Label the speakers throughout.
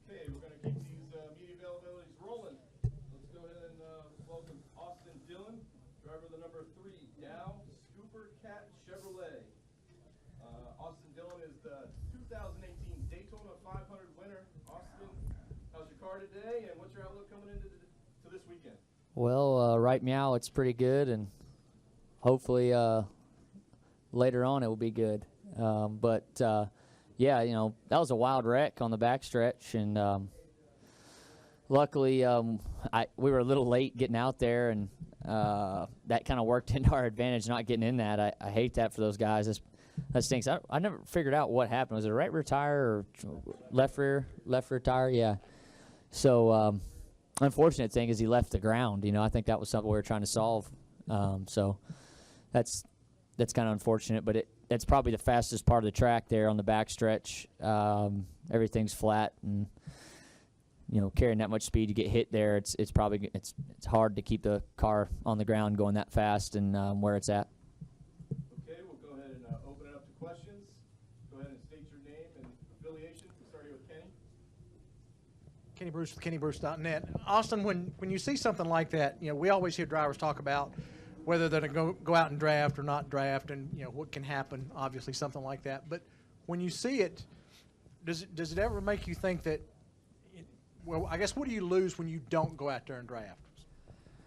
Speaker 1: Okay, we're going to keep these media availabilities rolling. Let's go ahead and welcome Austin Dillon, driver of the number 3 Dow Supercat Chevrolet. Austin Dillon is the 2018 Daytona 500 winner. Austin, how's your car today, and what's your outlook coming into to this weekend?
Speaker 2: Well, right now it's pretty good, and hopefully later on it will be good. Yeah, you know, that was a wild wreck on the backstretch, and luckily we were a little late getting out there, and that kind of worked into our advantage, not getting in that. I hate that for those guys. That stinks. I never figured out what happened. Was it a right rear tire or left rear tire? Yeah. So unfortunate thing is he left the ground. You know, I think that was something we were trying to solve. So that's kind of unfortunate, but that's probably the fastest part of the track there on the backstretch. Everything's flat, and you know, carrying that much speed to get hit there, it's hard to keep the car on the ground going that fast and where it's at.
Speaker 1: Okay, we'll go ahead and open it up to questions. Go ahead and state your name and affiliation. Starting with Kenny.
Speaker 3: Kenny Bruce with KennyBruce.net. Austin, when you see something like that, you know, we always hear drivers talk about whether they're going to go out and draft or not draft, and you know what can happen. Obviously, something like that. But when you see it, does it ever make you think that? Well, I guess what do you lose when you don't go out there and draft?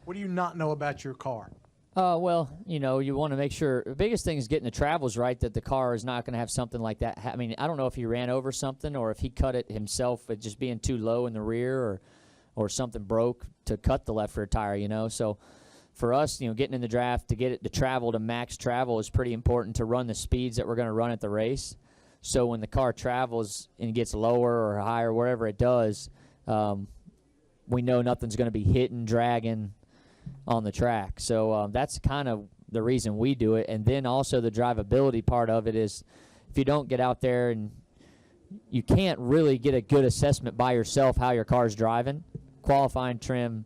Speaker 3: What do you not know about your car?
Speaker 2: Well, you know, you want to make sure. The biggest thing is getting the travels right, that the car is not going to have something like that. I mean, I don't know if he ran over something or if he cut it himself with just being too low in the rear, or something broke to cut the left rear tire. You know, so. For us, you know, getting in the draft to get it to travel to max travel is pretty important to run the speeds that we're going to run at the race. So when the car travels and gets lower or higher, wherever it does, we know nothing's going to be hitting, dragging on the track. So that's kind of the reason we do it. And then also the drivability part of it is if you don't get out there, and you can't really get a good assessment by yourself how your car's driving. Qualifying trim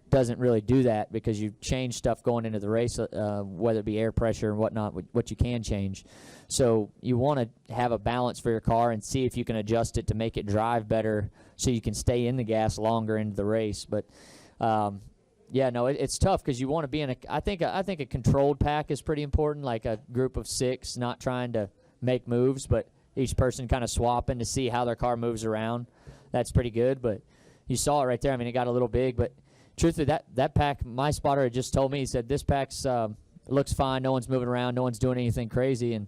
Speaker 2: doesn't really do that because you change stuff going into the race, whether it be air pressure and whatnot, what you can change. So you want to have a balance for your car and see if you can adjust it to make it drive better so you can stay in the gas longer into the race. But yeah, no, it's tough because you want to be in a. I think a controlled pack is pretty important, like a group of 6, not trying to make moves, but each person kind of swapping to see how their car moves around. That's pretty good. But you saw it right there. I mean, it got a little big, but. Truthfully, that pack, my spotter had just told me, he said, this pack's looks fine, no one's moving around, no one's doing anything crazy, and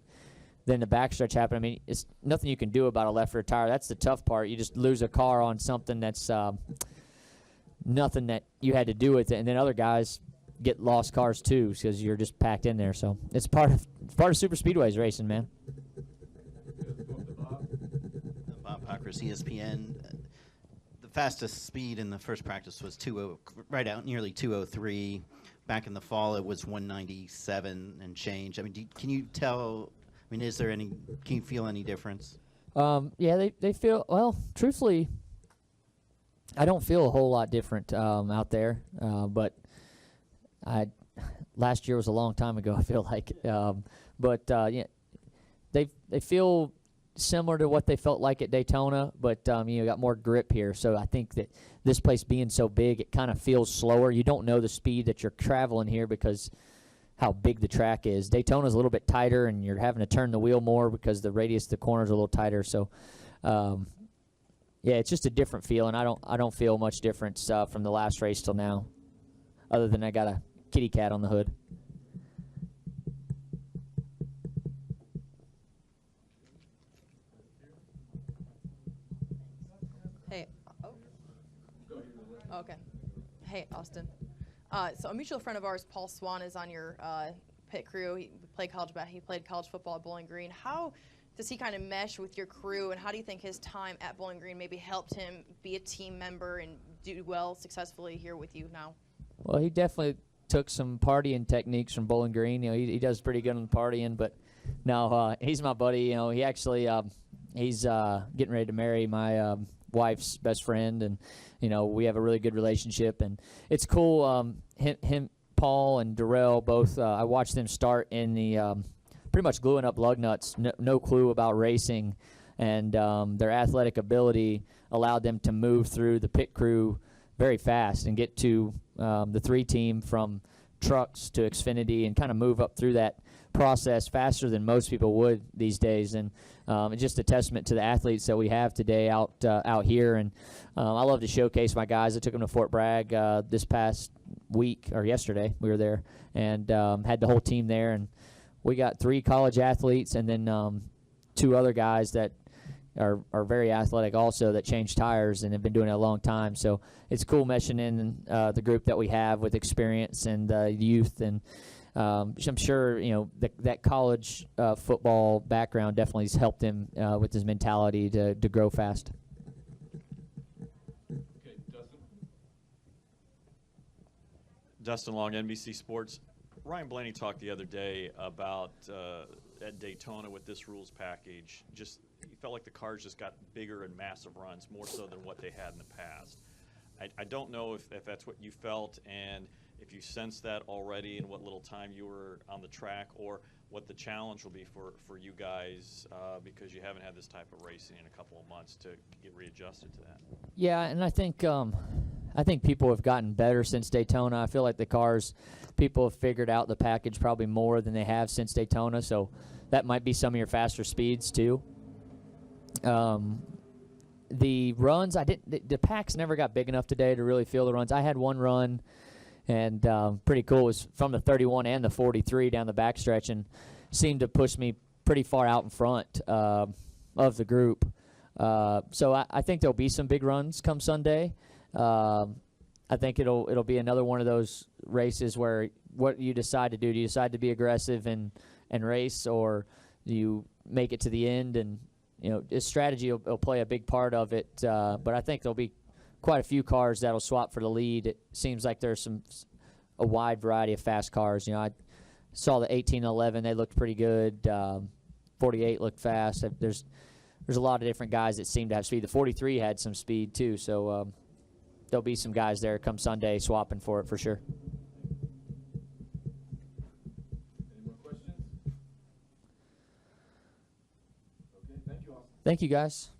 Speaker 2: then the backstretch happened. I mean, it's nothing you can do about a left rear tire. That's the tough part. You just lose a car on something that's nothing that you had to do with it, and then other guys get lost cars too because you're just packed in there. So it's part of super speedways racing, man.
Speaker 4: Bob Pockers, ESPN. Fastest speed in the first practice was right out nearly 203. Back in the fall, it was 197 and change. I mean, can you tell? I mean, can you feel any difference?
Speaker 2: Yeah, they feel, well, truthfully, I don't feel a whole lot different out there. But last year was a long time ago, I feel like. Yeah, they feel similar to what they felt like at Daytona, but you know, got more grip here. So I think that this place being so big, it kind of feels slower. You don't know the speed that you're traveling here because how big the track is. Daytona's a little bit tighter, and you're having to turn the wheel more because the radius of the corners are a little tighter. So yeah, it's just a different feeling. I don't feel much difference from the last race till now, other than I got a kitty cat on the hood.
Speaker 5: Okay. Hey, Austin. So a mutual friend of ours, Paul Swan, is on your pit crew. He played college football at Bowling Green. How does he kind of mesh with your crew, and how do you think his time at Bowling Green maybe helped him be a team member and do well successfully here with you now?
Speaker 2: Well, he definitely took some partying techniques from Bowling Green. You know, he does pretty good on partying, but no, he's my buddy. You know, he actually he's getting ready to marry my wife's best friend, and you know, we have a really good relationship, and it's cool. Him, Paul, and Darrell both. I watched them start in the pretty much gluing up lug nuts. No clue about racing, and their athletic ability allowed them to move through the pit crew very fast and get to the 3 team from trucks to Xfinity and kind of move up through that process faster than most people would these days. And it's just a testament to the athletes that we have today out here. And I love to showcase my guys. I took them to Fort Bragg this past week, or yesterday we were there, and had the whole team there. And we got 3 college athletes and then 2 other guys that are very athletic also, that change tires and have been doing it a long time. So it's cool meshing in the group that we have with experience and youth. And I'm sure, you know, that college football background definitely has helped him with his mentality to grow fast.
Speaker 1: Okay, Justin.
Speaker 6: Dustin Long, NBC Sports. Ryan Blaney talked the other day about at Daytona with this rules package. Just he felt like the cars just got bigger and massive runs, more so than what they had in the past. I don't know if that's what you felt, and if you sensed that already in what little time you were on the track, or what the challenge will be for you guys because you haven't had this type of racing in a couple of months to get readjusted to that.
Speaker 2: Yeah, and I think people have gotten better since Daytona. I feel like the cars, people have figured out the package probably more than they have since Daytona, so that might be some of your faster speeds too. The runs, the packs never got big enough today to really feel the runs. I had one run, and pretty cool. It was from the 31 and the 43 down the backstretch, and seemed to push me pretty far out in front of the group. So I think there'll be some big runs come Sunday. I think it'll be another one of those races where what you decide to do. Do you decide to be aggressive and race, or do you make it to the end? And you know, strategy will play a big part of it. But I think there'll be quite a few cars that'll swap for the lead. It seems like there's a wide variety of fast cars. You know, I saw the 18 and 11; they looked pretty good. 48 looked fast. There's a lot of different guys that seem to have speed. The 43 had some speed too, so there'll be some guys there come Sunday swapping for it for sure.
Speaker 1: Any more questions? Okay, thank you, Austin.
Speaker 2: Thank you, guys.